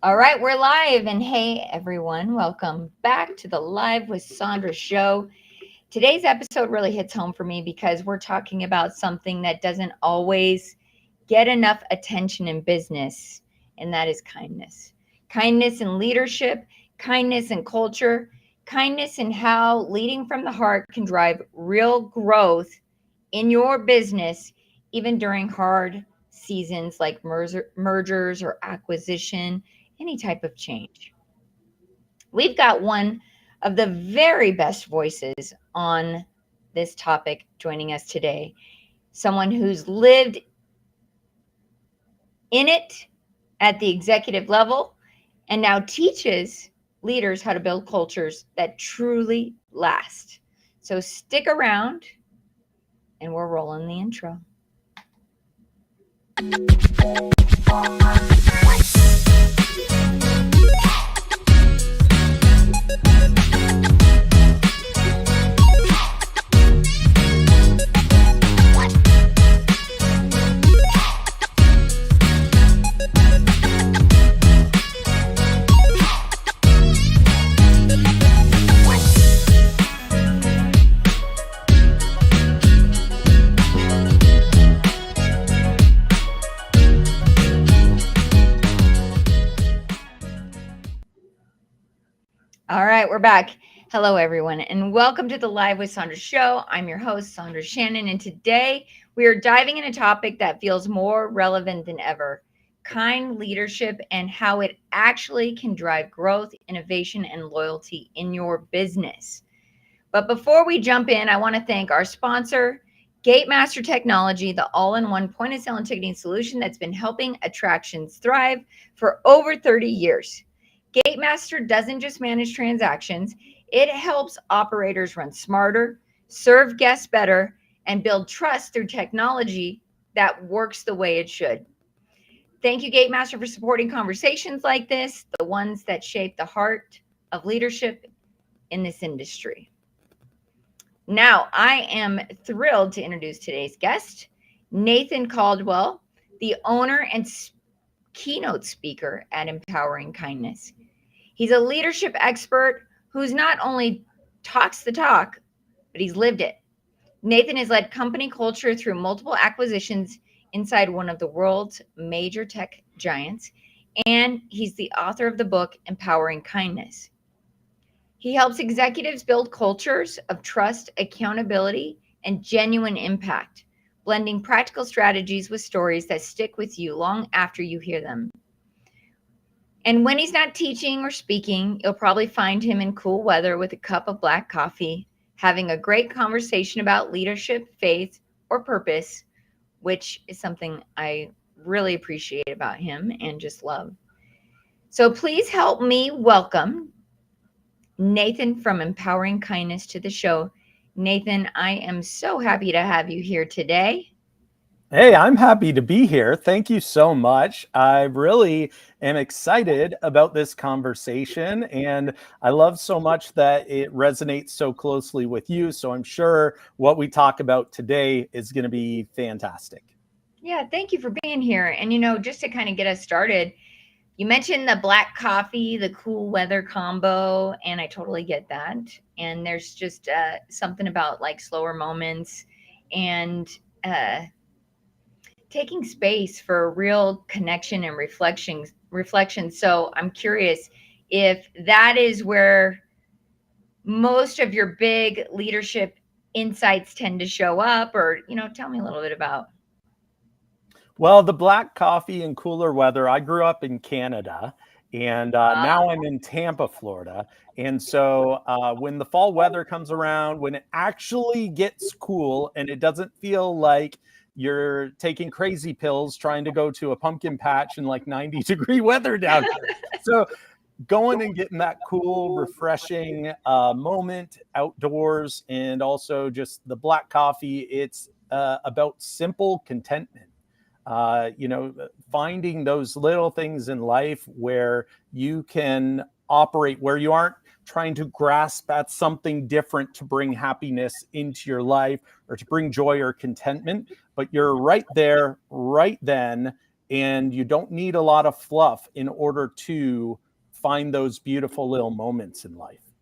All right, we're live. And hey, everyone, welcome back to the Live with Sondra show. Today's episode really hits home for me because we're talking about something that doesn't always get enough attention in business, and that is kindness. Kindness in leadership, kindness in culture, kindness in how leading from the heart can drive real growth in your business, even during hard seasons like mergers or acquisition, any type of change. We've got one of the very best voices on this topic joining us today, someone who's lived in it at the executive level and now teaches leaders how to build cultures that truly last. So stick around and we're rolling the intro. All right, we're back. Hello, everyone, and welcome to the Live with Sondra show. I'm your host, Sondra Shannon, and today we are diving in a topic that feels more relevant than ever: kind leadership and how it actually can drive growth, innovation, and loyalty in your business. But before we jump in, I want to thank our sponsor, Gatemaster Technology, the all-in-one point-of-sale and ticketing solution that's been helping attractions thrive for over 30 years. Gatemaster doesn't just manage transactions, it helps operators run smarter, serve guests better, and build trust through technology that works the way it should. Thank you, Gatemaster, for supporting conversations like this, the ones that shape the heart of leadership in this industry. Now, I am thrilled to introduce today's guest, Nathan Caldwell, the owner and keynote speaker at Empowering Kindness. He's a leadership expert who's not only talks the talk, but he's lived it. Nathan has led company culture through multiple acquisitions inside one of the world's major tech giants, and he's the author of the book Empowering Kindness. He helps executives build cultures of trust, accountability, and genuine impact, blending practical strategies with stories that stick with you long after you hear them. And when he's not teaching or speaking, you'll probably find him in cool weather with a cup of black coffee, having a great conversation about leadership, faith, or purpose, which is something I really appreciate about him and just love. So please help me welcome Nathan from Empowering Kindness to the show. Nathan, I am so happy to have you here today. Hey, I'm happy to be here. Thank you so much. I really am excited about this conversation, and I love so much that it resonates so closely with you. So I'm sure what we talk about today is going to be fantastic. Yeah, thank you for being here. And, just to kind of get us started, you mentioned the black coffee, the cool weather combo, and I totally get that. And there's just something about like slower moments and taking space for real connection and reflection. So I'm curious if that is where most of your big leadership insights tend to show up, or tell me a little bit about. Well, the black coffee and cooler weather, I grew up in Canada, and now I'm in Tampa, Florida. And so when the fall weather comes around, when it actually gets cool and it doesn't feel like you're taking crazy pills trying to go to a pumpkin patch in like 90-degree weather down here. So going and getting that cool, refreshing moment outdoors, and also just the black coffee, it's about simple contentment. Finding those little things in life where you can operate, where you aren't trying to grasp at something different to bring happiness into your life or to bring joy or contentment, but you're right there, right then, and you don't need a lot of fluff in order to find those beautiful little moments in life.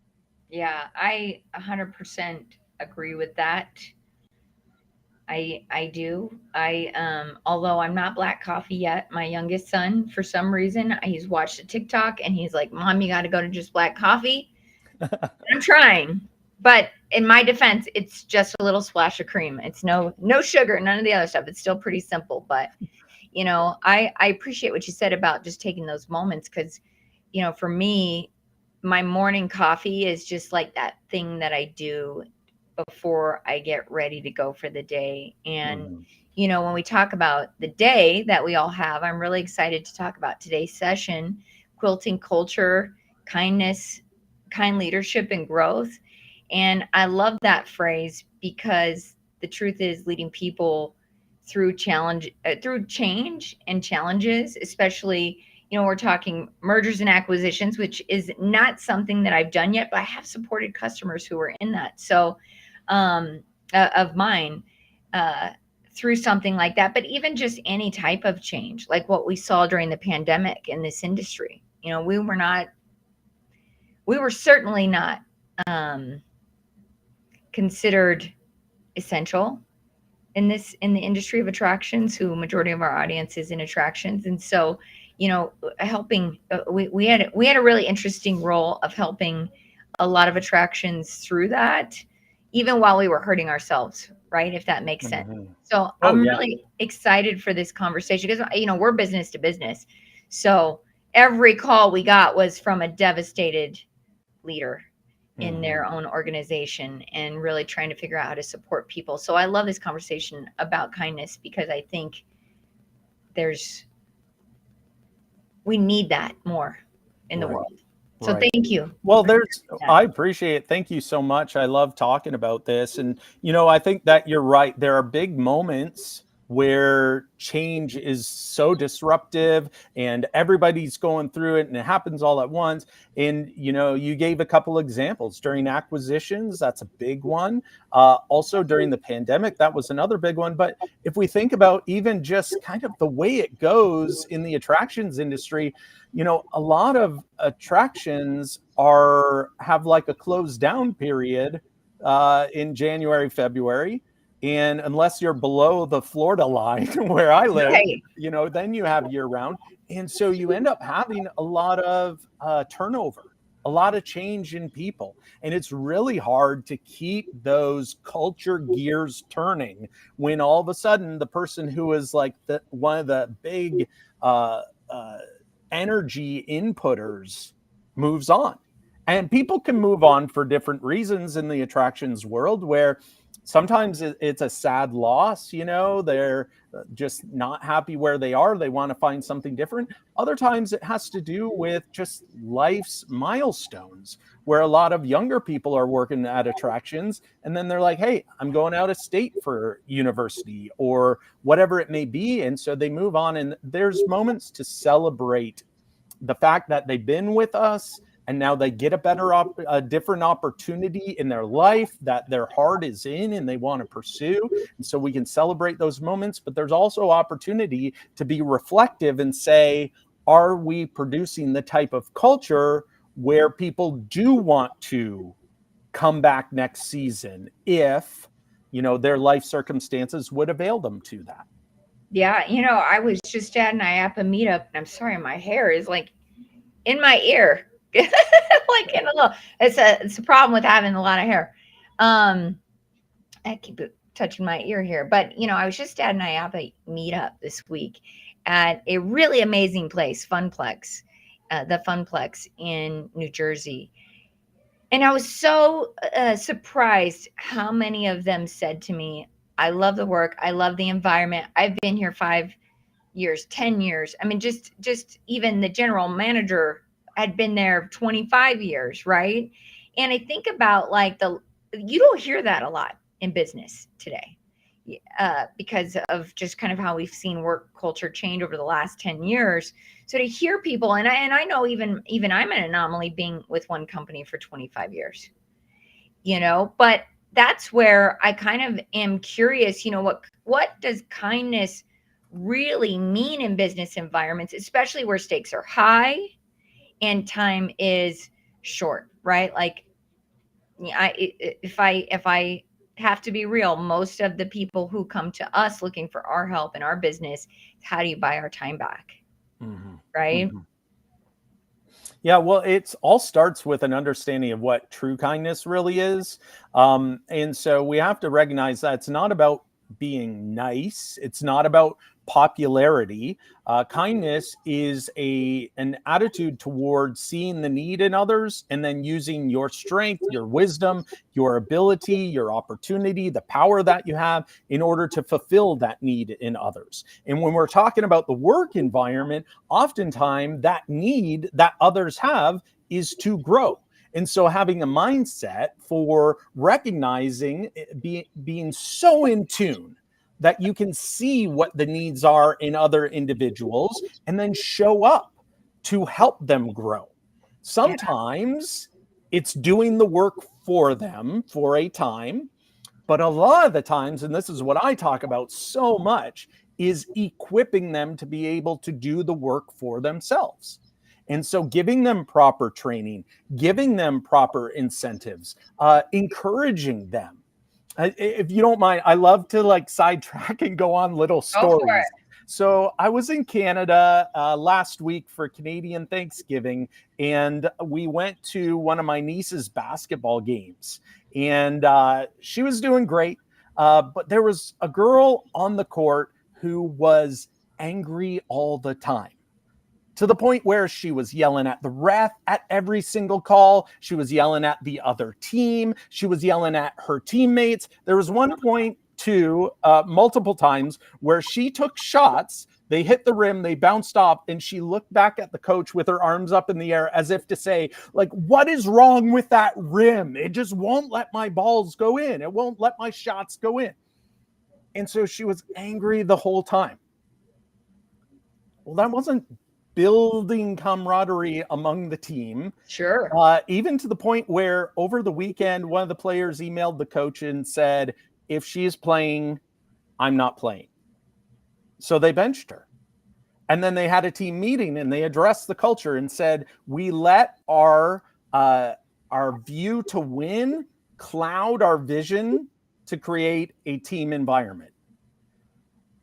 Yeah, I 100% agree with that. I do. Although I'm not black coffee yet, my youngest son, for some reason, he's watched a TikTok and he's like, "Mom, you got to go to just black coffee." I'm trying, but in my defense, it's just a little splash of cream. It's no sugar, none of the other stuff. It's still pretty simple, but I appreciate what you said about just taking those moments because, for me, my morning coffee is just like that thing that I do before I get ready to go for the day. And, Mhm. when we talk about the day that we all have, I'm really excited to talk about today's session: quilting culture, kindness, kind leadership, and growth. And I love that phrase because the truth is leading people through change and challenges, especially, we're talking mergers and acquisitions, which is not something that I've done yet, but I have supported customers who are in that. So, of mine, uh, through something like that, but even just any type of change, like what we saw during the pandemic in this industry. We were certainly not um, considered essential in the industry of attractions, who majority of our audience is in attractions. And so, helping, we had a really interesting role of helping a lot of attractions through that, even while we were hurting ourselves, right? If that makes sense. Mhm. So Oh, I'm yeah. really excited for this conversation because, we're business to business. So every call we got was from a devastated leader in their Mhm. own organization and really trying to figure out how to support people. So I love this conversation about kindness because I think there's we need that more in the Right. world. So Right. thank you Well, for that. I appreciate it. Thank you so much. I love talking about this. And, I think that you're right. There are big moments where change is so disruptive and everybody's going through it and it happens all at once. And, you gave a couple examples during acquisitions. That's a big one. Also during the pandemic, that was another big one. But if we think about even just kind of the way it goes in the attractions industry, a lot of attractions have like a closed down period in January, February. And unless you're below the Florida line where I live, Right. then you have year round. And so you end up having a lot of turnover, a lot of change in people. And it's really hard to keep those culture gears turning when all of a sudden the person who is like one of the big uh, uh, energy inputters moves on. And people can move on for different reasons in the attractions world, where sometimes it's a sad loss. They're just not happy where they are. They want to find something different. Other times it has to do with just life's milestones, where a lot of younger people are working at attractions and then they're like, hey, I'm going out of state for university or whatever it may be. And so they move on, and there's moments to celebrate the fact that they've been with us and now they get a different opportunity in their life that their heart is in and they want to pursue. And so we can celebrate those moments, but there's also opportunity to be reflective and say, are we producing the type of culture where people do want to come back next season if their life circumstances would avail them to that? Yeah, I was just at an IAPA meetup, and I'm sorry, my hair is like in my ear. Like in a little it's a problem with having a lot of hair. Um I keep it touching my ear here. But, I was just at an IAPA meetup this week at a really amazing place, the Funplex in New Jersey. And I was so surprised how many of them said to me, I love the work. I love the environment. I've been here 5 years, 10 years. I mean, just even the general manager had been there 25 years, right? And I think about like you don't hear that a lot in business today. Because of just kind of how we've seen work culture change over the last 10 years. So to hear people, and I know even I'm an anomaly being with one company for 25 years, but that's where I kind of am curious, what does kindness really mean in business environments, especially where stakes are high and time is short, right? Like, if I have to be real, most of the people who come to us looking for our help in our business, how do you buy our time back, Mhm. right? Mhm. Yeah, well, it's all starts with an understanding of what true kindness really is. And so we have to recognize that it's not about being nice. It's not about popularity. Kindness is an attitude towards seeing the need in others and then using your strength, your wisdom, your ability, your opportunity, the power that you have in order to fulfill that need in others. And when we're talking about the work environment, oftentimes that need that others have is to grow. And so having a mindset for recognizing, being so in tune that you can see what the needs are in other individuals and then show up to help them grow. Yeah, Sometimes it's doing the work for them for a time, but a lot of the times, and this is what I talk about so much, is equipping them to be able to do the work for themselves. And so giving them proper training, giving them proper incentives, encouraging them. If you don't mind, I love to like sidetrack and go on little go for stories. So I was in Canada last week for Canadian Thanksgiving, and we went to one of my niece's basketball games, and she was doing great. But there was a girl on the court who was angry all the time, to the point where she was yelling at the ref at every single call. She was yelling at the other team. She was yelling at her teammates. There was one point, too, multiple times, where she took shots. They hit the rim, they bounced off, and she looked back at the coach with her arms up in the air as if to say, like, what is wrong with that rim? It just won't let my balls go in. It won't let my shots go in. And so she was angry the whole time. Well, that wasn't building camaraderie among the team, sure. even to the point where over the weekend, one of the players emailed the coach and said, if she is playing, I'm not playing. So they benched her. And then they had a team meeting and they addressed the culture and said, we let our view to win cloud our vision to create a team environment.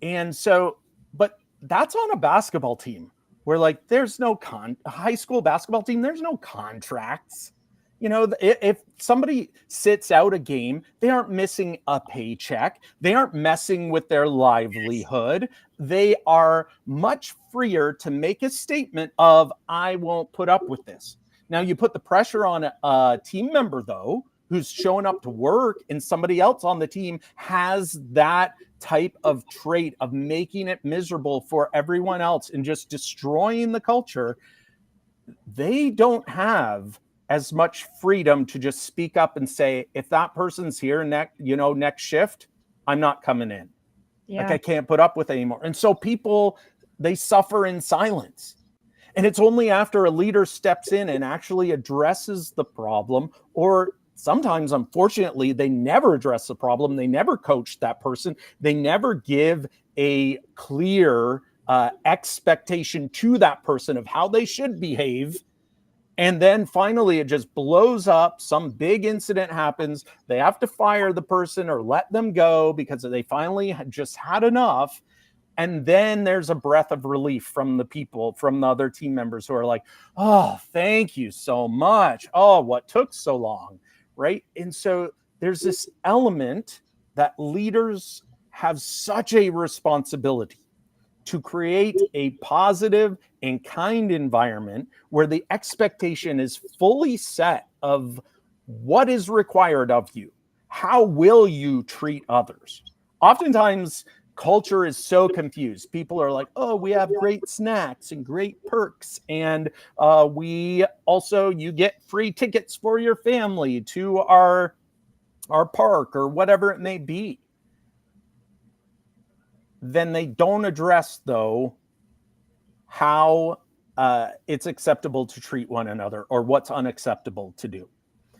And so, but that's on a basketball team where like there's no high school basketball team, there's no contracts. You know, if somebody sits out a game, they aren't missing a paycheck. They aren't messing with their livelihood. They are much freer to make a statement of, I won't put up with this. Now, you put the pressure on a team member, though, who's showing up to work, and somebody else on the team has that type of trait of making it miserable for everyone else and just destroying the culture. They don't have as much freedom to just speak up and say, if that person's here next shift, I'm not coming in. Like, Yeah. I can't put up with it anymore. And so people, they suffer in silence. And it's only after a leader steps in and actually addresses the problem, or sometimes, unfortunately, they never address the problem. They never coach that person. They never give a clear expectation to that person of how they should behave. And then finally, it just blows up. Some big incident happens. They have to fire the person or let them go because they finally just had enough. And then there's a breath of relief from the people, from the other team members who are like, oh, thank you so much. Oh, what took so long, right? And so there's this element that leaders have such a responsibility to create a positive and kind environment where the expectation is fully set of what is required of you. How will you treat others? Oftentimes, culture is so confused. People are like, oh, we have great snacks and great perks. And you get free tickets for your family to our park or whatever it may be. Then they don't address, though, how it's acceptable to treat one another or what's unacceptable to do.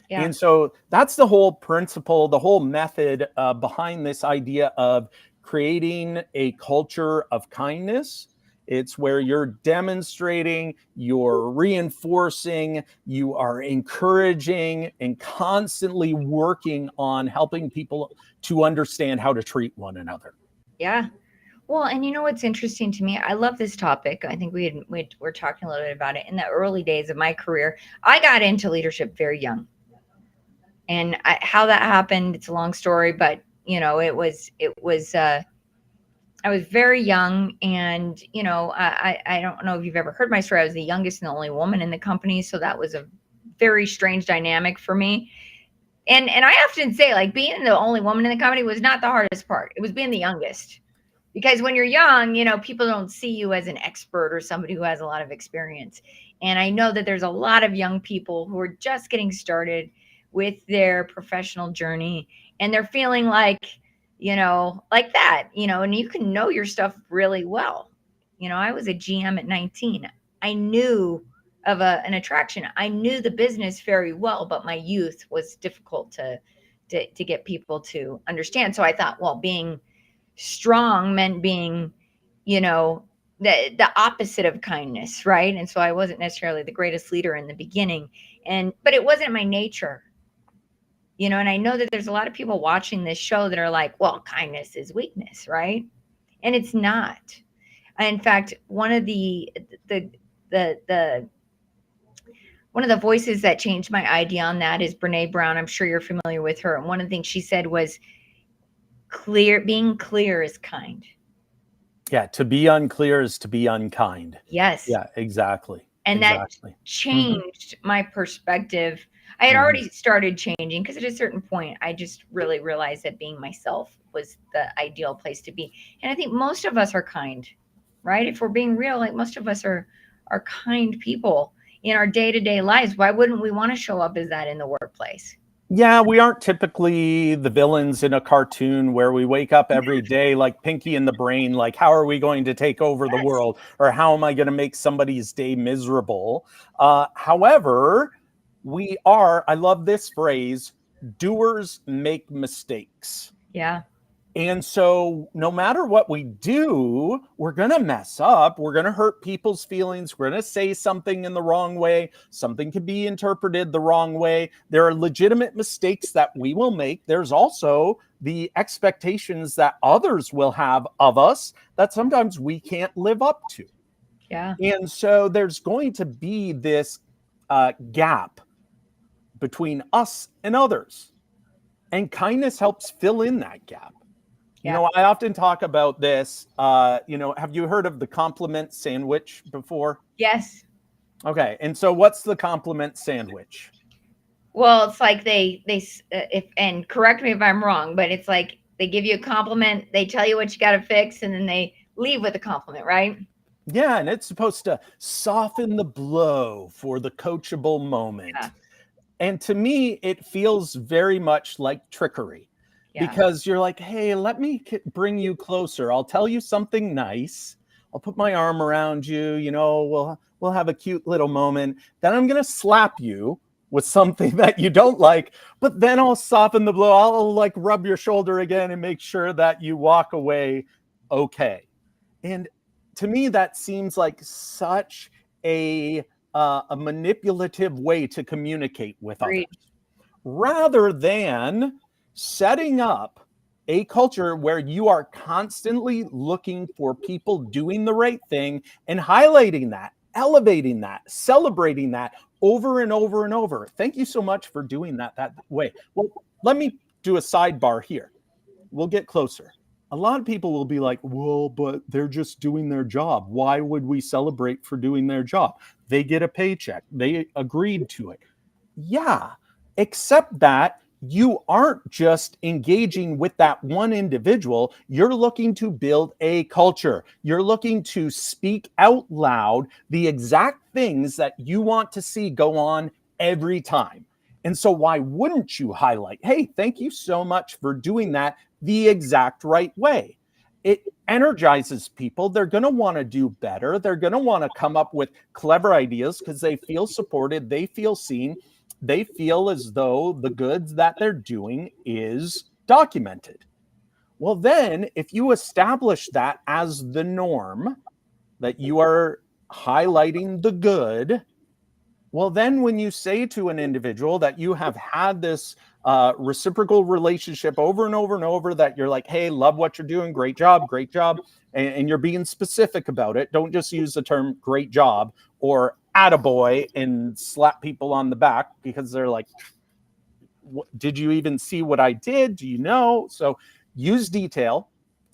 Yeah. And so that's the whole principle, the whole method behind this idea of creating a culture of kindness. It's where you're demonstrating, you're reinforcing, you are encouraging, and constantly working on helping people to understand how to treat one another. Yeah. Well, and you know what's interesting to me? I love this topic. I think we were talking a little bit about it in the early days of my career. I got into leadership very young, and how that happened, it's a long story, but I was very young, and I don't know if you've ever heard my story. I was the youngest and the only woman in the company, so that was a very strange dynamic for me. And I often say, like, being the only woman in the company was not the hardest part. It was being the youngest. Because when you're young, people don't see you as an expert or somebody who has a lot of experience. And I know that there's a lot of young people who are just getting started with their professional journey, and they're feeling like that, and you can know your stuff really well. I was a GM at 19. I knew of an attraction. I knew the business very well, but my youth was difficult to get people to understand. So I thought, well, being strong meant being, the opposite of kindness, right? And so I wasn't necessarily the greatest leader in the beginning, but it wasn't my nature. And I know that there's a lot of people watching this show that are like, well, kindness is weakness, right? And it's not. In fact, the the one of the voices that changed my idea on that is Brene Brown. I'm sure you're familiar with her. And one of the things she said was, being clear is kind. Yeah, to be unclear is to be unkind. Yes. Yeah, exactly. And exactly. that changed my perspective. I had already started changing, because at a certain point, I just really realized that being myself was the ideal place to be. And I think most of us are kind, right? If we're being real, like, most of us are kind people in our day-to-day lives. Why wouldn't we want to show up as that in the workplace? Yeah, we aren't typically the villains in a cartoon where we wake up every day like Pinky in the Brain, like, how are we going to take over the world? Or how am I going to make somebody's day miserable? However, we are, I love this phrase, doers make mistakes. Yeah. And so no matter what we do, we're going to mess up. We're going to hurt people's feelings. We're going to say something in the wrong way. Something can be interpreted the wrong way. There are legitimate mistakes that we will make. There's also the expectations that others will have of us that sometimes we can't live up to. Yeah. And so there's going to be this gap between us and others. And kindness helps fill in that gap. Yeah. I often talk about this. Have you heard of the compliment sandwich before? Yes. Okay. And so what's the compliment sandwich? Well, it's like and correct me if I'm wrong, but it's like they give you a compliment, they tell you what you got to fix, and then they leave with a compliment, right? Yeah. And it's supposed to soften the blow for the coachable moment. Yeah. And to me, it feels very much like trickery. Yeah. Because you're like, hey, let me bring you closer. I'll tell you something nice. I'll put my arm around you. We'll have a cute little moment. Then I'm going to slap you with something that you don't like. But then I'll soften the blow. I'll like rub your shoulder again and make sure that you walk away okay. And to me, that seems like such a manipulative way to communicate with others, rather than setting up a culture where you are constantly looking for people doing the right thing and highlighting that, elevating that, celebrating that over and over and over. Thank you so much for doing that way. Well, let me do a sidebar here. We'll get closer. A lot of people will be like, well, but they're just doing their job. Why would we celebrate for doing their job? They get a paycheck. They agreed to it. Yeah, except that you aren't just engaging with that one individual. You're looking to build a culture. You're looking to speak out loud the exact things that you want to see go on every time. And so why wouldn't you highlight, hey, thank you so much for doing that the exact right way? It energizes people. They're going to want to do better. They're going to want to come up with clever ideas because they feel supported. They feel seen. They feel as though the goods that they're doing is documented. Well, then if you establish that as the norm, that you are highlighting the good, well, then when you say to an individual that you have had this reciprocal relationship over and over and over, that you're like, hey, love what you're doing, great job, and you're being specific about it. Don't just use the term great job or attaboy and slap people on the back because they're like, did you even see what I did? Do you know? So use detail,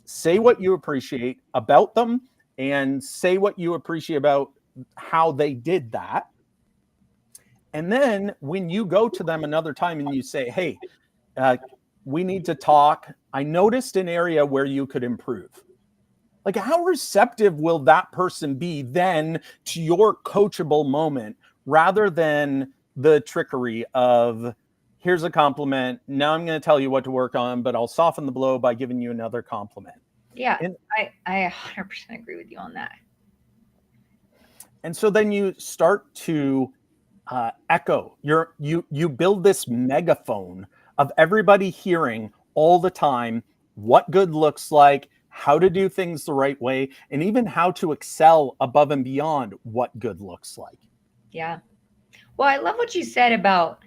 say what you appreciate about them, and say what you appreciate about how they did that. And then when you go to them another time and you say, hey, we need to talk. I noticed an area where you could improve. Like, how receptive will that person be then to your coachable moment rather than the trickery of, here's a compliment. Now I'm going to tell you what to work on, but I'll soften the blow by giving you another compliment. Yeah, and I 100% agree with you on that. And so then you start to echo. You build this megaphone of everybody hearing all the time what good looks like, how to do things the right way, and even how to excel above and beyond what good looks like. Yeah. Well, I love what you said about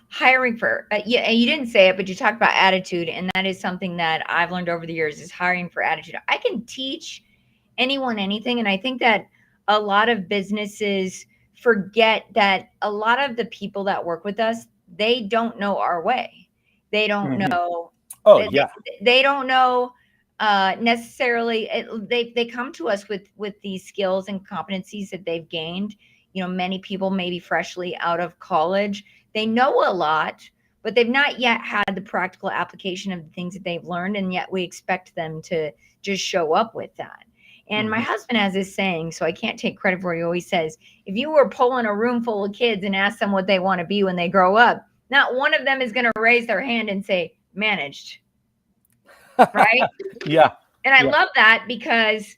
hiring for, yeah, and you didn't say it, but you talked about attitude. And that is something that I've learned over the years is hiring for attitude. I can teach anyone anything. And I think that a lot of businesses forget that a lot of the people that work with us, they don't know our way. They don't know. Oh, yeah. They don't know necessarily. They come to us with these skills and competencies that they've gained. You know, many people maybe freshly out of college, they know a lot, but they've not yet had the practical application of the things that they've learned, and yet we expect them to just show up with that. And my husband has this saying, so I can't take credit for it. He always says, if you were pulling a room full of kids and asked them what they want to be when they grow up, not one of them is going to raise their hand and say, managed. Right? Yeah. And I love that because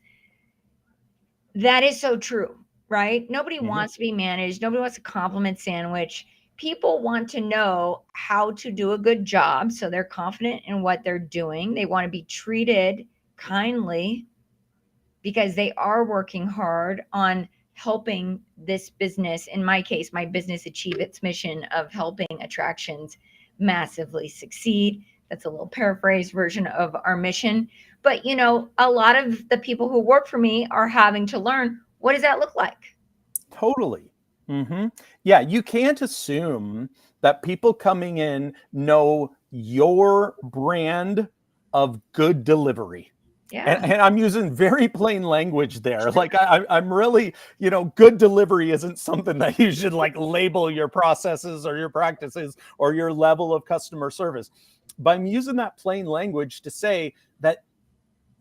that is so true, right? Nobody wants to be managed. Nobody wants a compliment sandwich. People want to know how to do a good job so they're confident in what they're doing. They want to be treated kindly because they are working hard on helping this business, in my case, my business, achieve its mission of helping attractions massively succeed. That's a little paraphrased version of our mission. But, you know, a lot of the people who work for me are having to learn, what does that look like? Totally. Yeah, you can't assume that people coming in know your brand of good delivery. Yeah. And I'm using very plain language there. Like I'm really, good delivery isn't something that you should like label your processes or your practices or your level of customer service. But I'm using that plain language to say that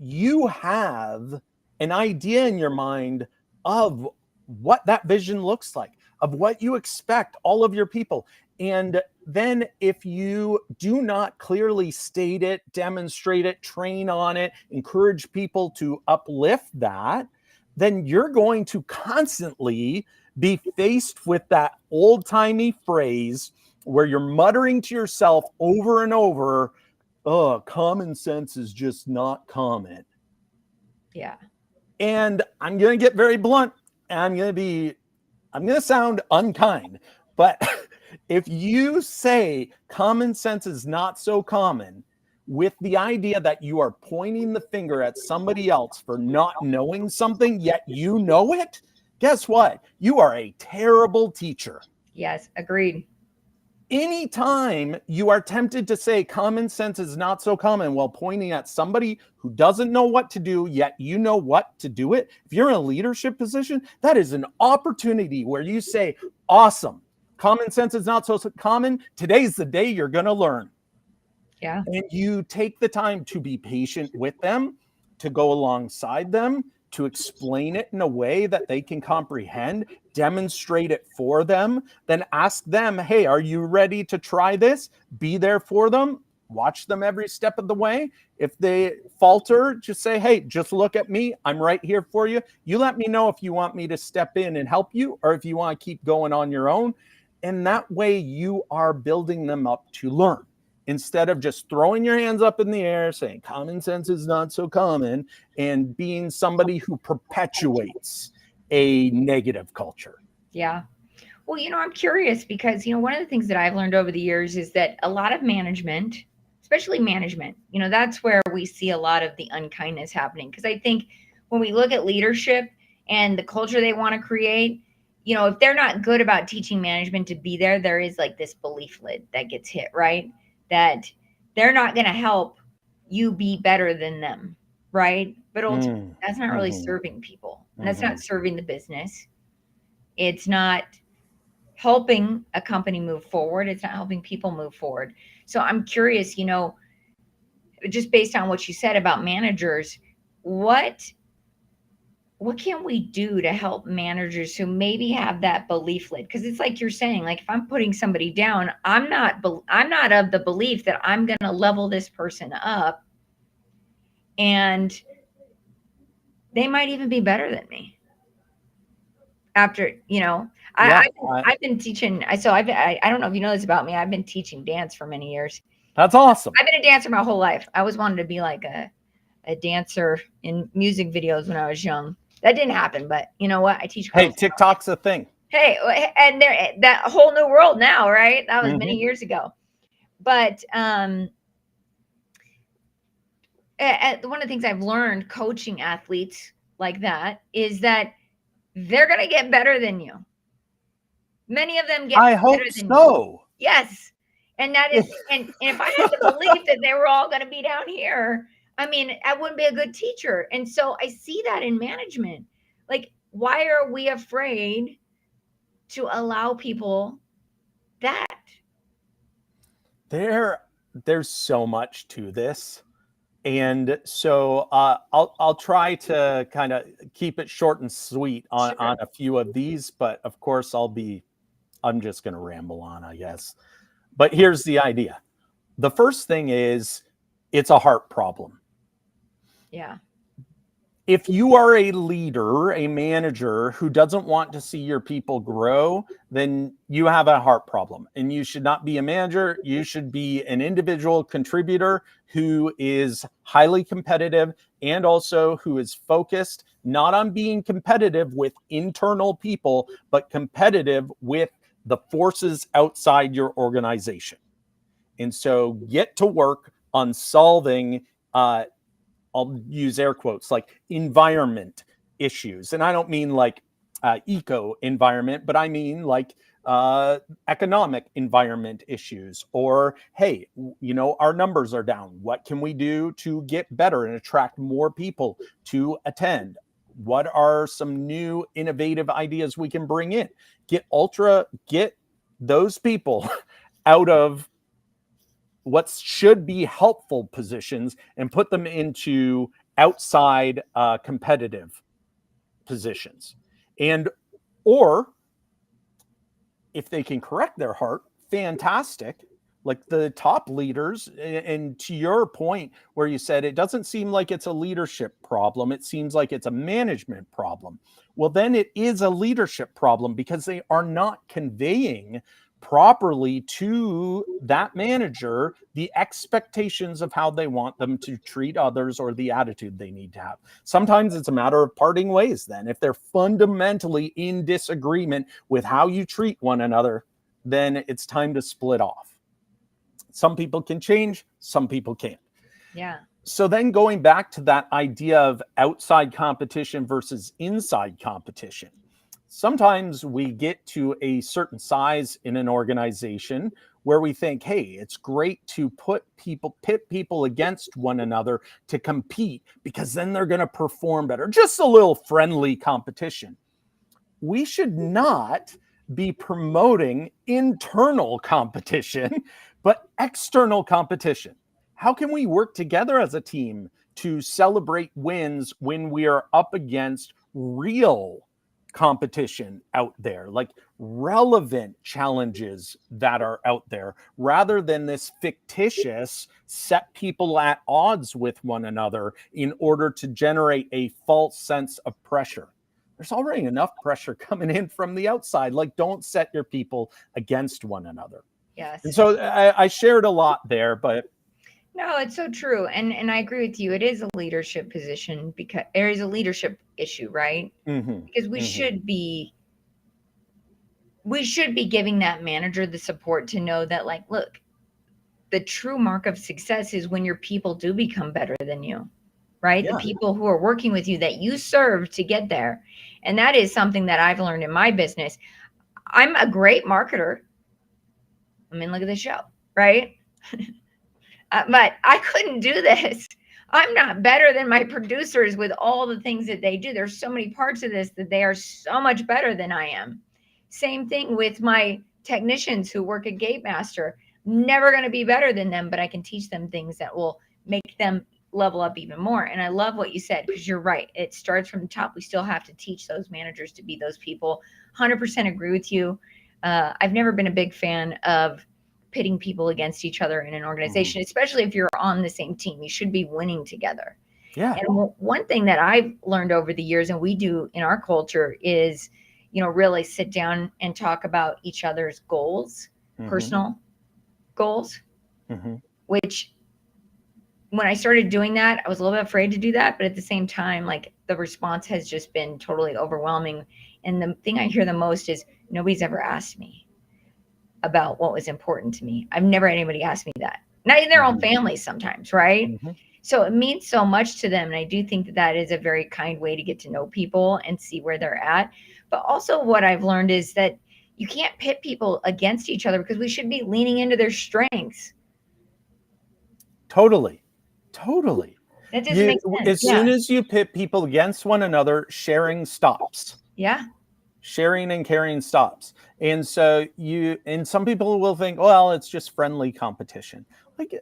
you have an idea in your mind of what that vision looks like, of what you expect all of your people. And then if you do not clearly state it, demonstrate it, train on it, encourage people to uplift that, then you're going to constantly be faced with that old-timey phrase where you're muttering to yourself over and over, oh, common sense is just not common. Yeah. And I'm going to get very blunt. And I'm going to sound unkind, but if you say common sense is not so common with the idea that you are pointing the finger at somebody else for not knowing something, yet you know it, guess what? You are a terrible teacher. Yes, agreed. Anytime you are tempted to say common sense is not so common while pointing at somebody who doesn't know what to do, yet you know what to do it, if you're in a leadership position, that is an opportunity where you say, awesome, common sense is not so common. Today's the day you're going to learn. Yeah. And you take the time to be patient with them, to go alongside them, to explain it in a way that they can comprehend, demonstrate it for them, then ask them, hey, are you ready to try this? Be there for them, watch them every step of the way. If they falter, just say, hey, just look at me. I'm right here for you. You let me know if you want me to step in and help you or if you want to keep going on your own. And that way you are building them up to learn. instead of just throwing your hands up in the air saying common sense is not so common and being somebody who perpetuates a negative culture. Yeah. Well, I'm curious because, one of the things that I've learned over the years is that a lot of management, especially management, that's where we see a lot of the unkindness happening. Because I think when we look at leadership and the culture they want to create, if they're not good about teaching management to be there, there is like this belief lid that gets hit, right? That they're not going to help you be better than them, right? But ultimately, that's not really serving people. And that's not serving the business. It's not helping a company move forward. It's not helping people move forward. So I'm curious, just based on what you said about managers, what can we do to help managers who maybe have that belief lid? Because it's like you're saying, like if I'm putting somebody down, I'm not of the belief that I'm going to level this person up, and they might even be better than me. After I've been teaching. I don't know if you know this about me. I've been teaching dance for many years. That's awesome. I've been a dancer my whole life. I always wanted to be like a dancer in music videos when I was young. That didn't happen, but you know what? I teach girls. Hey, TikTok's a thing. Hey, and there that whole new world now, right? That was many years ago. But one of the things I've learned coaching athletes like that is that they're going to get better than you. Many of them get I better hope than so. you. Yes. And that is, and if I had the belief that they were all going to be down here, I mean, I wouldn't be a good teacher. And so I see that in management. Like, why are we afraid to allow people that? There's so much to this. And so I'll try to kind of keep it short and sweet on a few of these, but of course I'm just going to ramble on, I guess. But here's the idea. The first thing is it's a heart problem. Yeah. If you are a leader, a manager who doesn't want to see your people grow, then you have a heart problem. And you should not be a manager. You should be an individual contributor who is highly competitive and also who is focused not on being competitive with internal people, but competitive with the forces outside your organization. And so get to work on solving I'll use air quotes, like environment issues. And I don't mean like eco environment, but I mean like economic environment issues. Or, hey, our numbers are down. What can we do to get better and attract more people to attend? What are some new innovative ideas we can bring in? Get those people out of what should be helpful positions and put them into outside competitive positions. And or if they can correct their heart, fantastic. Like the top leaders, and to your point where you said it doesn't seem like it's a leadership problem, it seems like it's a management problem. Well, then it is a leadership problem because they are not conveying properly to that manager the expectations of how they want them to treat others or the attitude they need to have. Sometimes it's a matter of parting ways then. If they're fundamentally in disagreement with how you treat one another, then it's time to split off. Some people can change, some people can't. Yeah. So then going back to that idea of outside competition versus inside competition, sometimes we get to a certain size in an organization where we think, hey, it's great to pit people against one another to compete because then they're going to perform better. Just a little friendly competition. We should not be promoting internal competition, but external competition. How can we work together as a team to celebrate wins when we are up against real competition out there, like relevant challenges that are out there, rather than this fictitious set people at odds with one another in order to generate a false sense of pressure? There's already enough pressure coming in from the outside. Like, don't set your people against one another. And Yes. so I shared a lot there, but No, it's so true. And I agree with you. It is a leadership position because there is a leadership issue, right? mhm, Because mhm. we should be giving that manager the support to know that, like, look, the true mark of success is when your people do become better than you, right? The Yeah, people who are working with you that you serve to get there. And that is something that I've learned in my business. I'm a great marketer. I mean, look at the show, right? But I couldn't do this. I'm not better than my producers with all the things that they do. There's so many parts of this that they are so much better than I am. Same thing with my technicians who work at Gate Master. Never going to be better than them, but I can teach them things that will make them level up even more. And I love what you said because you're right. It starts from the top. We still have to teach those managers to be those people. 100% agree with you. I've never been a big fan of pitting people against each other in an mhm. organization, especially if you're on the same team. You should be winning together. Yeah, And one thing that I've learned over the years, and we do in our culture, is, really sit down and talk about each other's goals, mhm, personal goals, mhm. which when I started doing that, I was a little bit afraid to do that. But at the same time, like the response has just been totally overwhelming. And the thing I hear the most is nobody's ever asked me about what was important to me. I've never had anybody ask me that. Not in their own Mhm, families sometimes, right? mhm. So it means so much to them. And I do think that that is a very kind way to get to know people and see where they're at. But also, what I've learned is that you can't pit people against each other because we should be leaning into their strengths. Totally, totally. That doesn't You make sense. as Yeah. soon as you pit people against one another, sharing stops. Yeah. Sharing and caring stops. And so some people will think, well, it's just friendly competition. Like,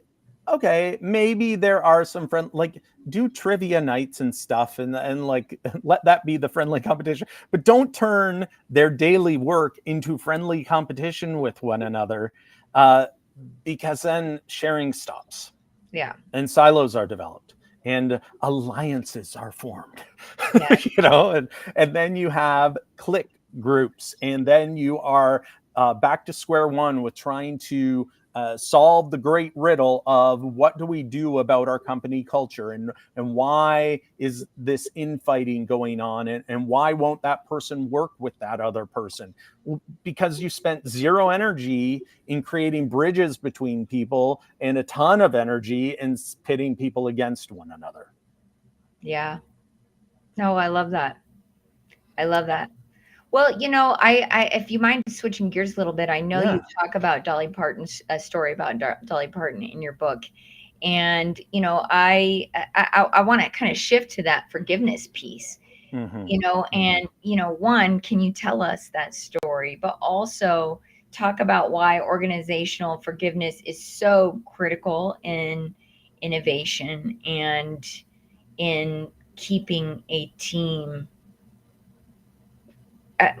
okay, maybe there are some like do trivia nights and stuff and like let that be the friendly competition. But don't turn their daily work into friendly competition with one another, uh, because then sharing stops Yeah. and silos are developed and alliances are formed. Yeah. And then you have click groups, and then you are back to square one with trying to solve the great riddle of what do we do about our company culture, and why is this infighting going on, and why won't that person work with that other person? Because you spent zero energy in creating bridges between people and a ton of energy in pitting people against one another. Yeah. No, I love that. I love that. Well, I if you mind switching gears a little bit, I know you Yeah. talk about Dolly Parton's story about Dolly Parton in your book, and I want to kind of shift to that forgiveness piece, Mm-hmm. Mm-hmm. and one, can you tell us that story, but also talk about why organizational forgiveness is so critical in innovation and in keeping a team. uh,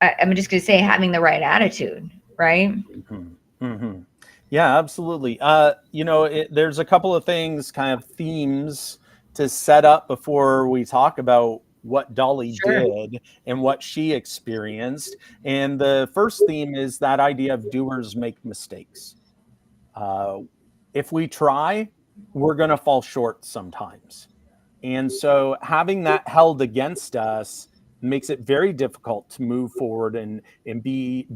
I'm just going to say having the right attitude, right? Mm-hmm. Mm-hmm. Yeah, absolutely. There's a couple of things, kind of themes to set up before we talk about what Dolly Sure. did and what she experienced. And the first theme is that idea of doers make mistakes. Uh, if we try, we're going to fall short sometimes. And so having that held against us makes it very difficult to move forward and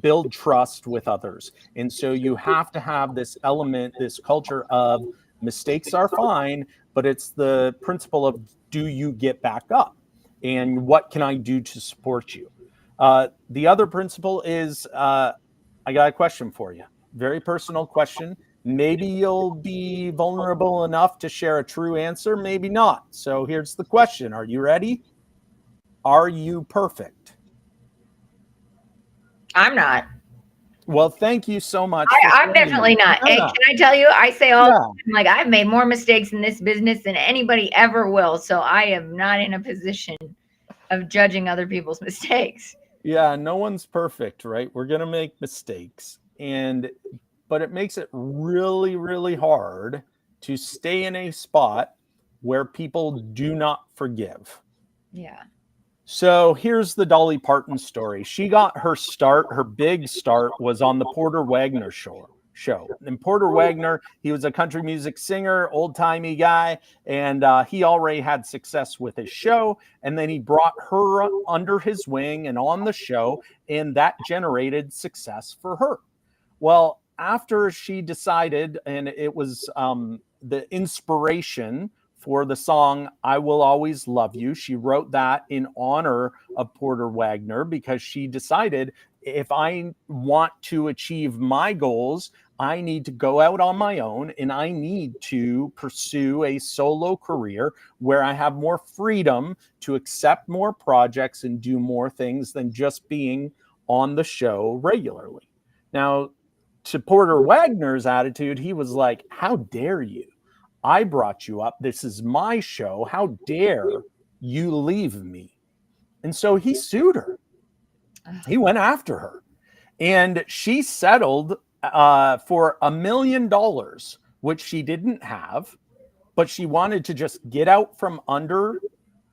build trust with others. And so you have to have this element, this culture of mistakes are fine, but it's the principle of do you get back up? And what can I do to support you? The other principle is I got a question for you. Very personal question. Maybe you'll be vulnerable enough to share a true answer, maybe not. So here's the question. Are you ready? Are you perfect? I'm not. Well, thank you so much for I'm sharing definitely that. not. And Yeah. can I tell you, I say all the Yeah. time, like, I've made more mistakes in this business than anybody ever will. So I am not in a position of judging other people's mistakes. Yeah, no one's perfect, right? We're going to make mistakes. But it makes it really, really hard to stay in a spot where people do not forgive. Yeah. So here's the Dolly Parton story. She got her start, her big start was on the Porter Wagoner show. show. And Porter Wagner, he was a country music singer, old-timey guy, and he already had success with his show. And then he brought her under his wing and on the show, and that generated success for her. Well, after she decided, and it was the inspiration for the song I Will Always Love You. She wrote that in honor of Porter Wagner because she decided, if I want to achieve my goals, I need to go out on my own and I need to pursue a solo career where I have more freedom to accept more projects and do more things than just being on the show regularly. Now, to Porter Wagner's attitude, he was like, how dare you? I brought you up. This is my show. How dare you leave me? And so he sued her. He went after her. And she settled for $1 million, which she didn't have, but she wanted to just get out from under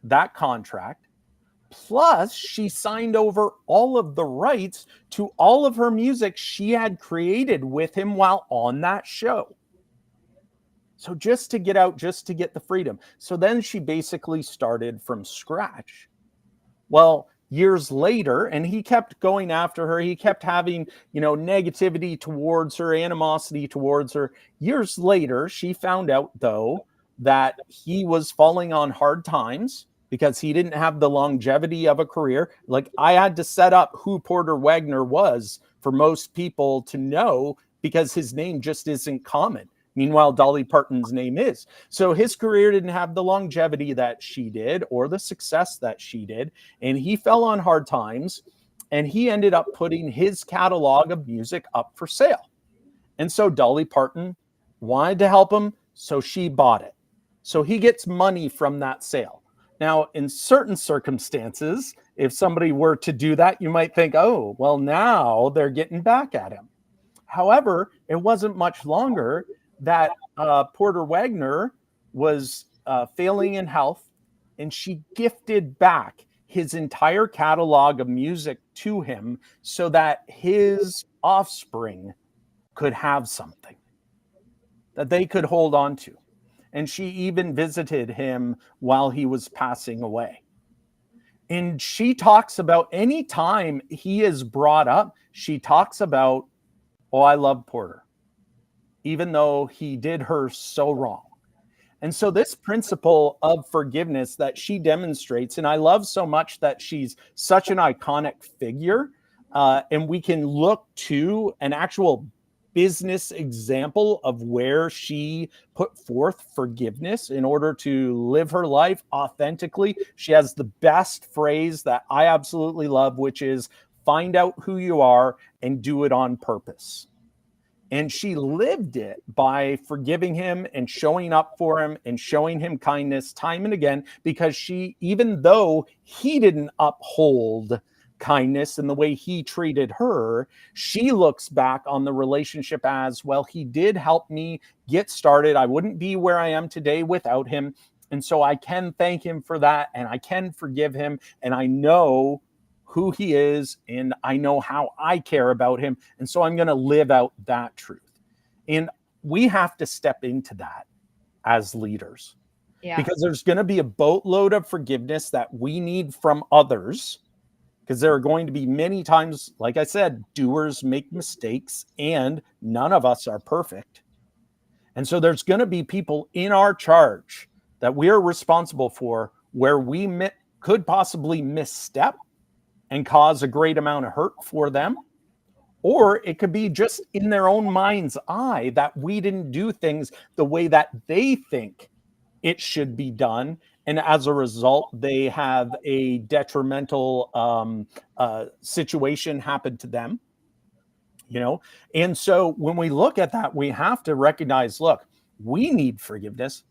that contract. Plus, she signed over all of the rights to all of her music she had created with him while on that show. So just to get out, just to get the freedom. So then she basically started from scratch. Well, years later, and he kept going after her. He kept having, negativity towards her, animosity towards her. Years later, she found out, though, that he was falling on hard times because he didn't have the longevity of a career. Like, I had to set up who Porter Wagner was for most people to know because his name just isn't common. Meanwhile, Dolly Parton's name is. So his career didn't have the longevity that she did or the success that she did. And he fell on hard times, and he ended up putting his catalog of music up for sale. And so Dolly Parton wanted to help him, so she bought it. So he gets money from that sale. Now, in certain circumstances, if somebody were to do that, you might think, oh, well, now they're getting back at him. However, it wasn't much longer that Porter Wagner was failing in health, and she gifted back his entire catalog of music to him so that his offspring could have something that they could hold on to. And she even visited him while he was passing away. And she talks about, any time he is brought up, she talks about, oh, I love Porter, even though he did her so wrong. And so this principle of forgiveness that she demonstrates, and I love so much that she's such an iconic figure, and we can look to an actual business example of where she put forth forgiveness in order to live her life authentically. She has the best phrase that I absolutely love, which is, find out who you are and do it on purpose. And she lived it by forgiving him and showing up for him and showing him kindness time and again, because she, even though he didn't uphold kindness in the way he treated her, she looks back on the relationship as, well, he did help me get started. I wouldn't be where I am today without him. And so I can thank him for that, and I can forgive him, and I know who he is, and I know how I care about him. And so I'm going to live out that truth. And we have to step into that as leaders, because there's going to be a boatload of forgiveness that we need from others, because there are going to be many times, like I said, doers make mistakes, and none of us are perfect. And so there's going to be people in our charge that we are responsible for where we could possibly misstep and cause a great amount of hurt for them. Or it could be just in their own mind's eye that we didn't do things the way that they think it should be done. And as a result, they have a detrimental situation happen to them. And so when we look at that, we have to recognize, look, we need forgiveness.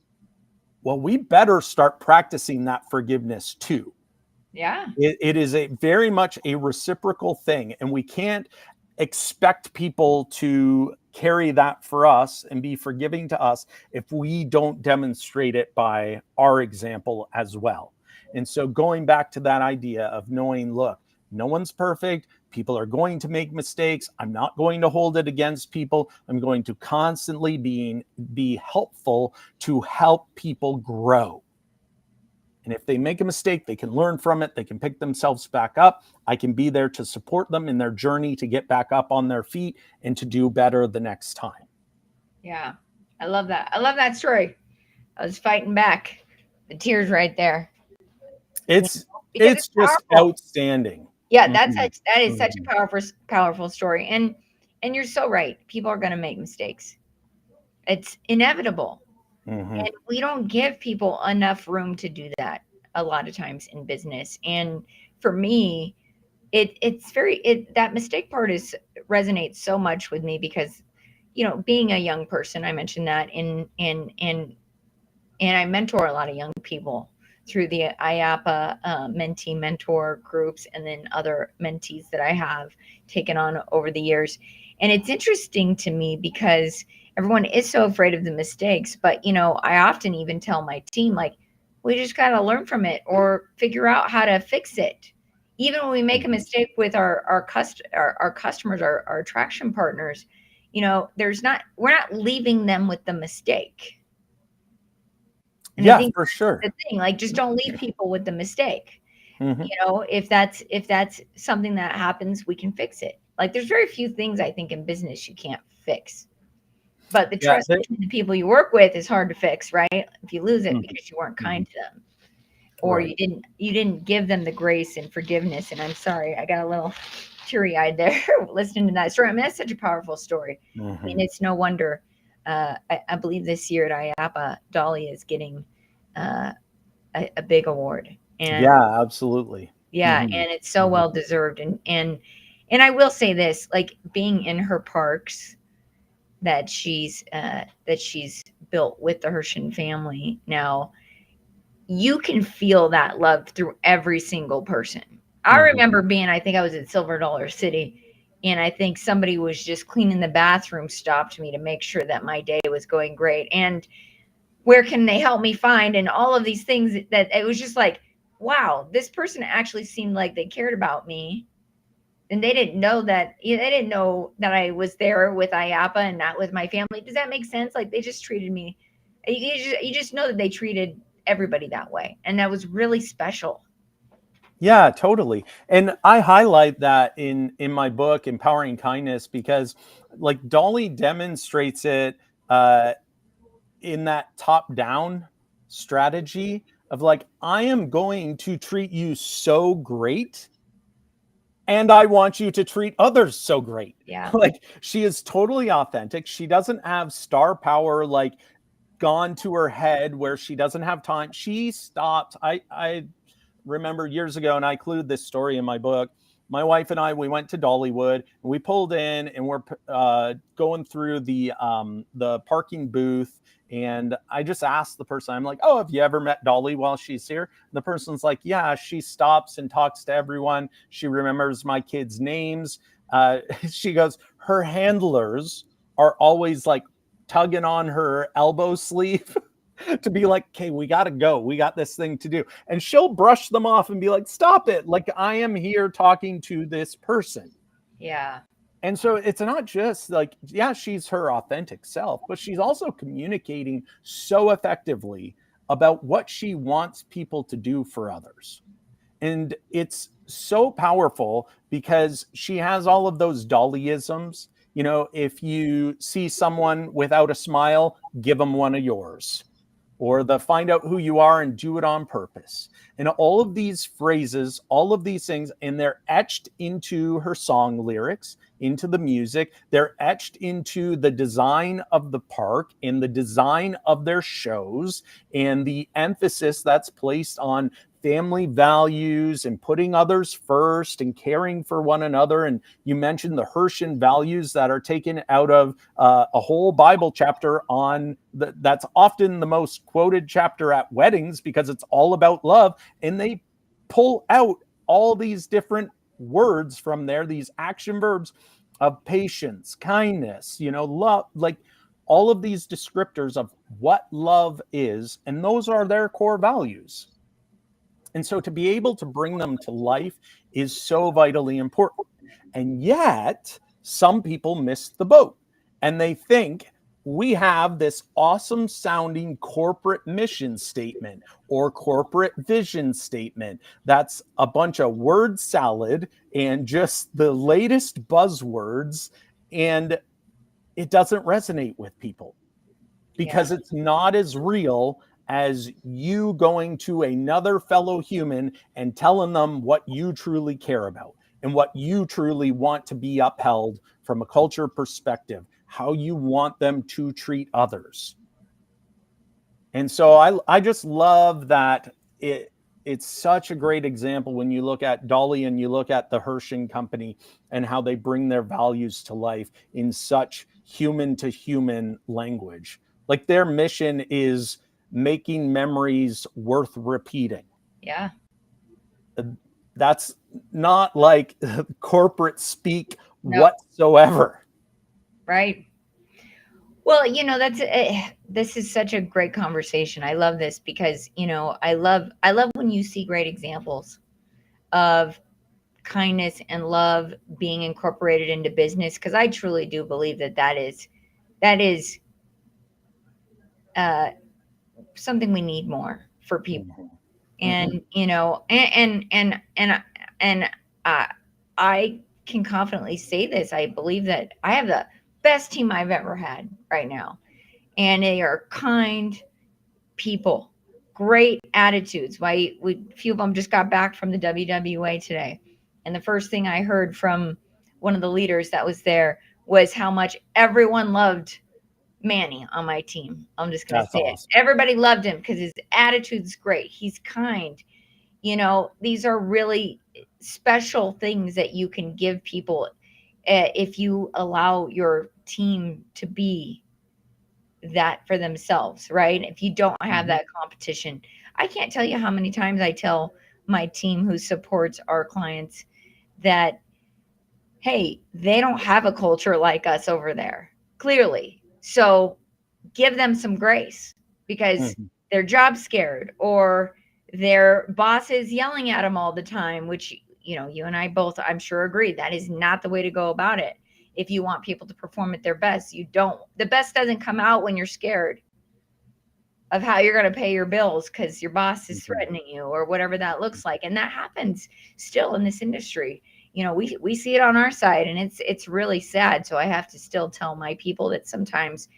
Well, we better start practicing that forgiveness too. Yeah. It is very much a reciprocal thing, and we can't expect people to carry that for us and be forgiving to us if we don't demonstrate it by our example as well. And so going back to that idea of knowing, look, No one's perfect. People are going to make mistakes. I'm not going to hold it against people. I'm going to constantly be helpful to help people grow. And if they make a mistake, they can learn from it. They can pick themselves back up. I can be there to support them in their journey to get back up on their feet and to do better the next time. Yeah. I love that. I love that story. I was fighting back. The tears right there. It's Because it's it's just powerful. outstanding. Yeah, Mhm. that is such Mhm. a powerful story. And you're so right. People are going to make mistakes. It's inevitable. Mhm. And we don't give people enough room to do that a lot of times in business. And for me, it's very that mistake part is resonates so much with me because being a young person, I mentioned that and I mentor a lot of young people through the IAPA mentee mentor groups and then other mentees that I have taken on over the years. And it's interesting to me because everyone is so afraid of the mistakes, but I often even tell my team, like, we just got to learn from it or figure out how to fix it. Even when we make a Mhm. mistake with our customers, our attraction partners, we're not leaving them with the mistake. And I Yeah, think for the sure. thing, like, just don't leave people with the mistake. Mhm. If that's something that happens, we can fix it. Like, there's very few things I think in business you can't fix. But the Yeah, trust between the people you work with is hard to fix, right? If you lose it mhm. because you weren't Mhm. kind to them or Right. you didn't give them the grace and forgiveness. And I'm sorry, I got a little teary-eyed there listening to that story. I mean, that's such a powerful story. I mean, Mhm. it's no wonder. I believe this year at IAPA, Dolly is getting uh, a big award. And Yeah, absolutely. yeah, Mhm. and it's so Mhm. well deserved. And I will say this, like being in her parks that she's built with the Hershin family now, you can feel that love through every single person. I Mhm. remember I think I was at Silver Dollar City, and I think somebody was just cleaning the bathroom, stopped me to make sure that my day was going great. And where can they help me find? And all of these things that it was just like, wow, this person actually seemed like they cared about me. And they didn't know that I was there with IAPA and not with my family. Does that make sense? Like they just treated me. You just know that they treated everybody that way, and that was really special. Yeah, totally. And I highlight that in my book, Empowering Kindness, because like Dolly demonstrates it uh, in that top down strategy of like, I am going to treat you so great and I want you to treat others so great. Yeah, Like she is totally authentic. She doesn't have star power like gone to her head where she doesn't have time. She stopped. I remember years ago, and I include this story in my book. My wife and I, we went to Dollywood, and we pulled in, and we're going through the parking booth, and I just asked the person, I'm like, "Oh, have you ever met Dolly while she's here?" And the person's like, "Yeah, she stops and talks to everyone. She remembers my kids' names." She goes, her handlers are always like tugging on her elbow sleeve to be like, okay, we got to go. We got this thing to do. And she'll brush them off and be like, stop it. Like, I am here talking to this person. yeah, And so it's not just like, yeah, she's her authentic self, but she's also communicating so effectively about what she wants people to do for others. And it's so powerful because she has all of those Dollyisms. You know, if you see someone without a smile, give them one of yours, or the find out who you are and do it on purpose. And all of these phrases, all of these things, and they're etched into her song lyrics, into the music. They're etched into the design of the park and the design of their shows and the emphasis that's placed on family values and putting others first and caring for one another. And you mentioned the Hershin values that are taken out of a whole Bible chapter that's often the most quoted chapter at weddings because it's all about love. And they pull out all these different words from there, these action verbs of patience, kindness, love, like all of these descriptors of what love is. And those are their core values. And so to be able to bring them to life is so vitally important. And yet, some people miss the boat and they think we have this awesome sounding corporate mission statement or corporate vision statement that's a bunch of word salad and just the latest buzzwords. And it doesn't resonate with people Yeah. because it's not as real as you going to another fellow human and telling them what you truly care about and what you truly want to be upheld from a culture perspective, how you want them to treat others. And so I just love that it's such a great example when you look at Dolly and you look at the Hershey company and how they bring their values to life in such human to human language. Like their mission is making memories worth repeating. Yeah. That's not like corporate speak No. whatsoever. Right. Well, that's this is such a great conversation. I love this because, I love when you see great examples of kindness and love being incorporated into business because I truly do believe that is uh, something we need more for people. Mhm. Mhm. And and uh, I can confidently say this. I believe that I have the best team I've ever had right now, and they are kind people, great attitudes. Few of them just got back from the WWA today, and the first thing I heard from one of the leaders that was there was how much everyone loved Manny on my team. I'm just going to That's say it. awesome. Everybody loved him because his attitude's great. He's kind. These are really special things that you can give people if you allow your team to be that for themselves, right? If you don't have Mhm. that competition, I can't tell you how many times I tell my team who supports our clients that, hey, they don't have a culture like us over there, clearly. So give them some grace because Mhm. they're job scared or their boss is yelling at them all the time, which, you and I both, I'm sure, agree that is not the way to go about it. If you want people to perform at their best, the best doesn't come out when you're scared of how you're going to pay your bills because your boss is Mhm. threatening you or whatever that looks like. And that happens still in this industry. We see it on our side and it's really sad. So I have to still tell my people that sometimes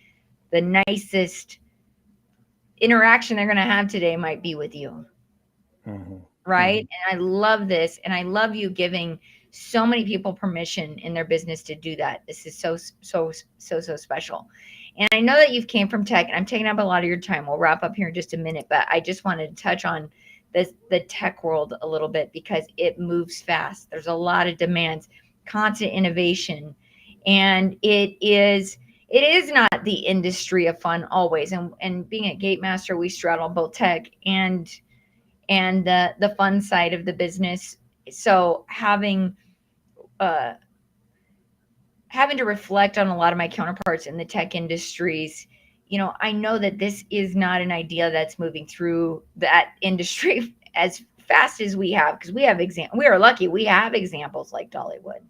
the nicest interaction they're going to have today might be with you, Mhm. right? Mhm. And I love this, and I love you giving so many people permission in their business to do that. This is so special. And I know that you've came from tech, and I'm taking up a lot of your time. We'll wrap up here in just a minute, but I just wanted to touch on the tech world a little bit because it moves fast. There's a lot of demands, constant innovation, and it is not the industry of fun always. And being a gate master, we straddle both tech and the fun side of the business. So uh, having to reflect on a lot of my counterparts in the tech industries, I know that this is not an idea that's moving through that industry as fast as we have because we are lucky we have examples like Dollywood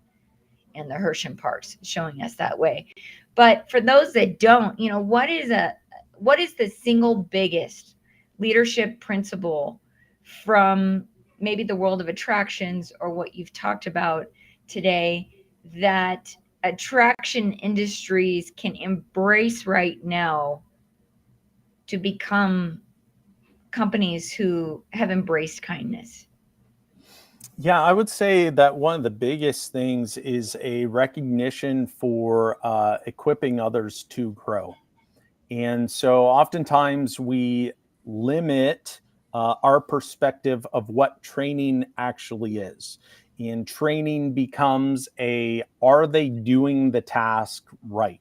and the Hershey parks showing us that way. But for those that don't, what is the single biggest leadership principle from maybe the world of attractions or what you've talked about today that attraction industries can embrace right now to become companies who have embraced kindness? Yeah, I would say that one of the biggest things is a recognition for equipping others to grow. And so oftentimes we limit our perspective of what training actually is. And training becomes are they doing the task right?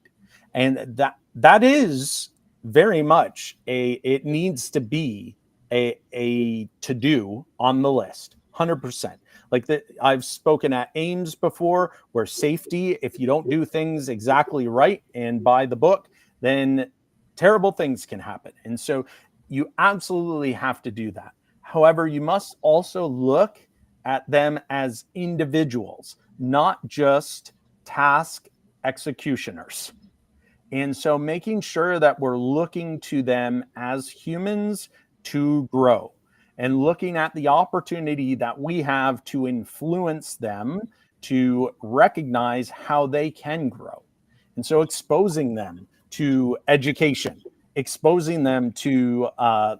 And that is very much it needs to be a to do on the list, 100%. Like that, I've spoken at Ames before, where safety, if you don't do things exactly right and by the book, then terrible things can happen. And so you absolutely have to do that. However, you must also look at them as individuals, not just task executioners. And so making sure that we're looking to them as humans to grow and looking at the opportunity that we have to influence them, to recognize how they can grow. And so exposing them to education, exposing them to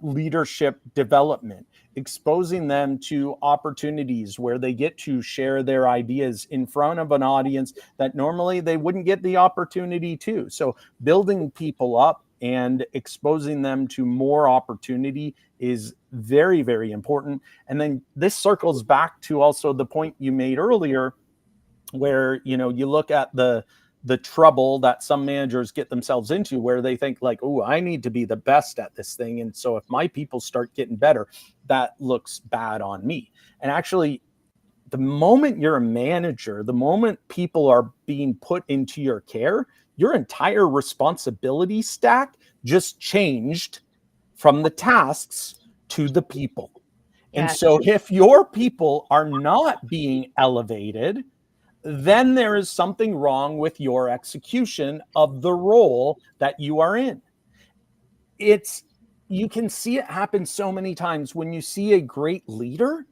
leadership development, exposing them to opportunities where they get to share their ideas in front of an audience that normally they wouldn't get the opportunity to. So building people up and exposing them to more opportunity is very, very important. And then this circles back to also the point you made earlier, where you look at the trouble that some managers get themselves into, where they think like, oh, I need to be the best at this thing, and so if my people start getting better, that looks bad on me. And actually, the moment you're a manager, the moment people are being put into your care, your entire responsibility stack just changed from the tasks to the people. And Yes. so if your people are not being elevated, then there is something wrong with your execution of the role that you are in. You can see it happen so many times when you see a great leader.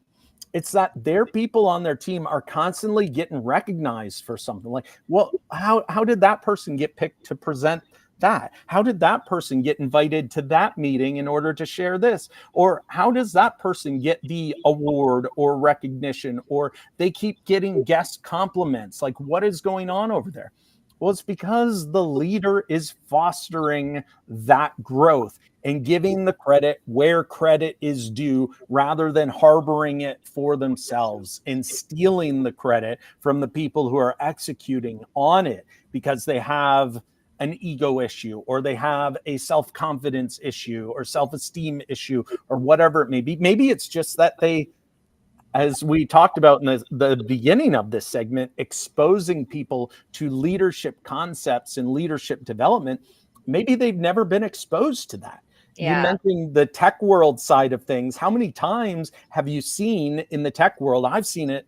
It's that their people on their team are constantly getting recognized for something. Like, well, how did that person get picked to present that? How did that person get invited to that meeting in order to share this? Or how does that person get the award or recognition? Or they keep getting guest compliments? Like, what is going on over there? Well, it's because the leader is fostering that growth and giving the credit where credit is due, rather than harboring it for themselves and stealing the credit from the people who are executing on it because they have an ego issue, or they have a self-confidence issue or self-esteem issue, or whatever it may be. Maybe it's just that they, as we talked about in the beginning of this segment, exposing people to leadership concepts and leadership development, maybe they've never been exposed to that. You Yeah. mentioned the tech world side of things. How many times have you seen in the tech world? I've seen it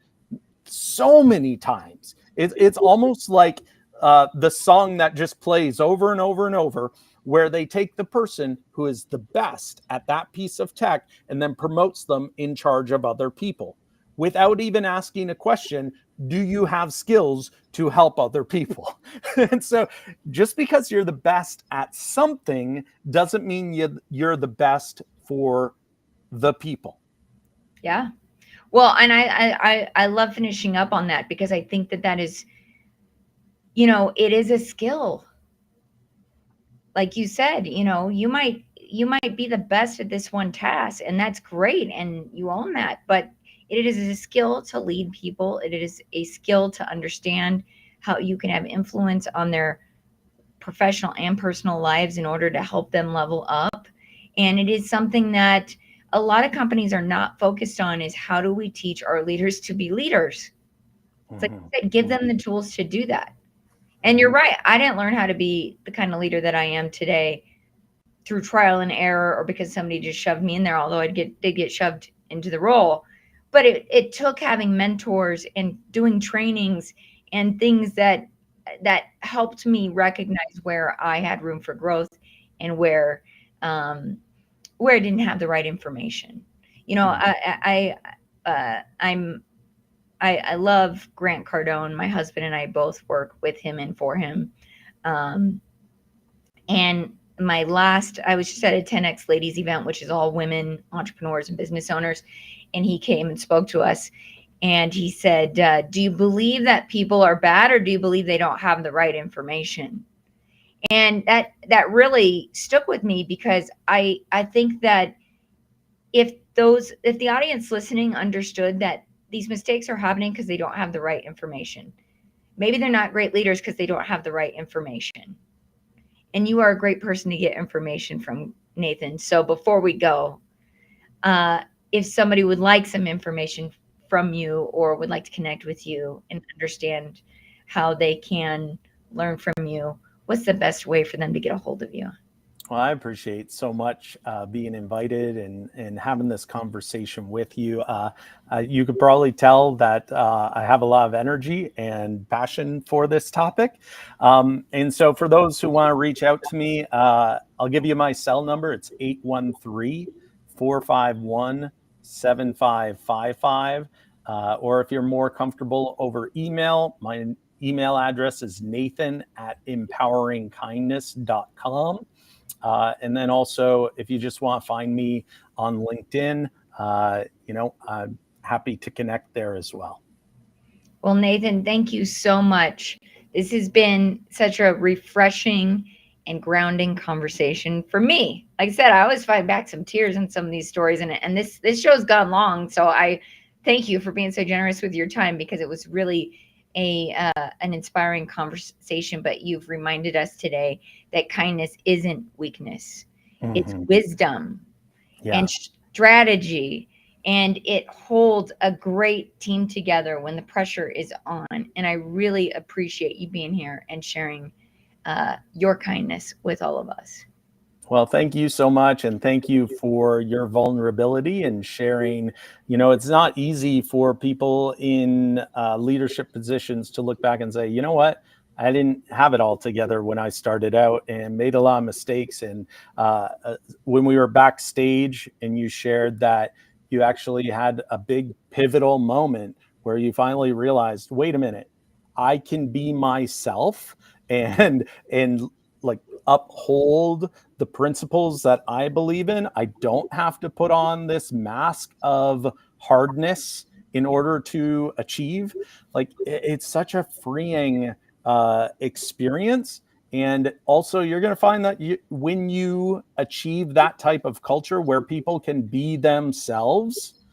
so many times. It's almost like the song that just plays over and over and over, where they take the person who is the best at that piece of tech and then promotes them in charge of other people without even asking a question: do you have skills to help other people? And so just because you're the best at something doesn't mean you're the best for the people. Yeah. Well, and I love finishing up on that, because I think that is, it is a skill. Like you said, you might be the best at this one task, and that's great, and you own that, but it is a skill to lead people. It is a skill to understand how you can have influence on their professional and personal lives in order to help them level up. And it is something that a lot of companies are not focused on, is how do we teach our leaders to be leaders? It's like you said, give them the tools to do that. And you're right. I didn't learn how to be the kind of leader that I am today through trial and error, or because somebody just shoved me in there, although did get shoved into the role. But it took having mentors and doing trainings and things that helped me recognize where I had room for growth, and where I didn't have the right information. I love Grant Cardone. My husband and I both work with him and for him. Um, and I was just at a 10X ladies event, which is all women entrepreneurs and business owners. And he came and spoke to us. And he said, do you believe that people are bad, or do you believe they don't have the right information? And that really stuck with me, because I think that if the audience listening understood that these mistakes are happening because they don't have the right information. Maybe they're not great leaders because they don't have the right information. And you are a great person to get information from, Nathan. So before we go, if somebody would like some information from you, or would like to connect with you and understand how they can learn from you, what's the best way for them to get a hold of you? Well, I appreciate so much being invited and having this conversation with you. You could probably tell that I have a lot of energy and passion for this topic. And so, for those who want to reach out to me, I'll give you my cell number. It's 813-451-7555. Or if you're more comfortable over email, my email address is nathan@empoweringkindness.com. And then also, if you just want to find me on LinkedIn, I'm happy to connect there as well. Well, Nathan, thank you so much. This has been such a refreshing and grounding conversation for me. Like I said, I always fight back some tears in some of these stories, and this show's gone long. So I thank you for being so generous with your time, because it was really an inspiring conversation. But you've reminded us today that kindness isn't weakness; it's wisdom and strategy, and it holds a great team together when the pressure is on. And I really appreciate you being here and sharing your kindness with all of us. Well, thank you so much. And thank you for your vulnerability and sharing. It's not easy for people in leadership positions to look back and say, you know what? I didn't have it all together when I started out and made a lot of mistakes. And when we were backstage and you shared that you actually had a big pivotal moment where you finally realized, wait a minute, I can be myself and like uphold the principles that I believe in. I don't have to put on this mask of hardness in order to achieve. Like, it's such a freeing experience. And also, you're going to find that when you achieve that type of culture where people can be themselves,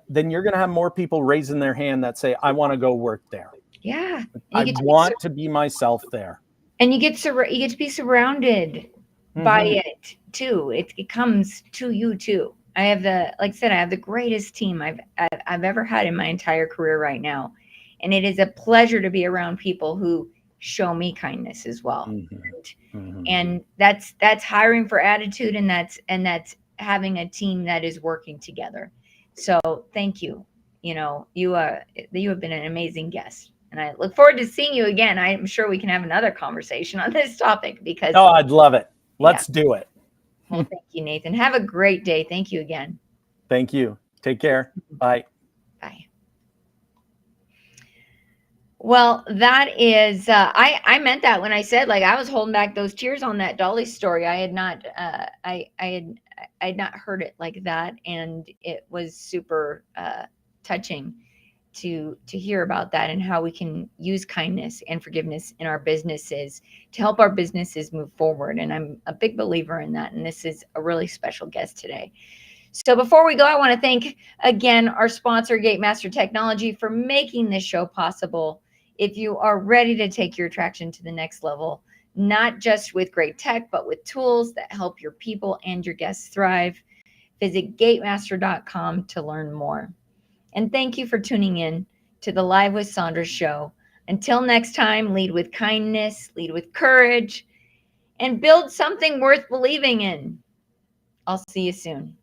then you're going to have more people raising their hand that say, I want to go work there. Yeah, I want to be myself there. And you get to be surrounded by it too. It comes to you too. I have like I said, I have the greatest team I've ever had in my entire career right now, and it is a pleasure to be around people who show me kindness as well. And that's hiring for attitude, and that's having a team that is working together. So thank you. You have been an amazing guest, and I look forward to seeing you again. I'm sure we can have another conversation on this topic, because I'd love it. Let's do it. Well, thank you, Nathan. Have a great day. Thank you again. Thank you. Take care. Bye. Bye. Well, that is, I meant that when I said, like, I was holding back those tears on that Dolly story. I had not, I had not heard it like that, and it was super touching to hear about that, and how we can use kindness and forgiveness in our businesses to help our businesses move forward. And I'm a big believer in that. And this is a really special guest today. So before we go, I want to thank again our sponsor, Gatemaster Technology, for making this show possible. If you are ready to take your attraction to the next level, not just with great tech, but with tools that help your people and your guests thrive, visit gatemaster.com to learn more. And thank you for tuning in to the Live with Sondra show. Until next time, lead with kindness, lead with courage, and build something worth believing in. I'll see you soon.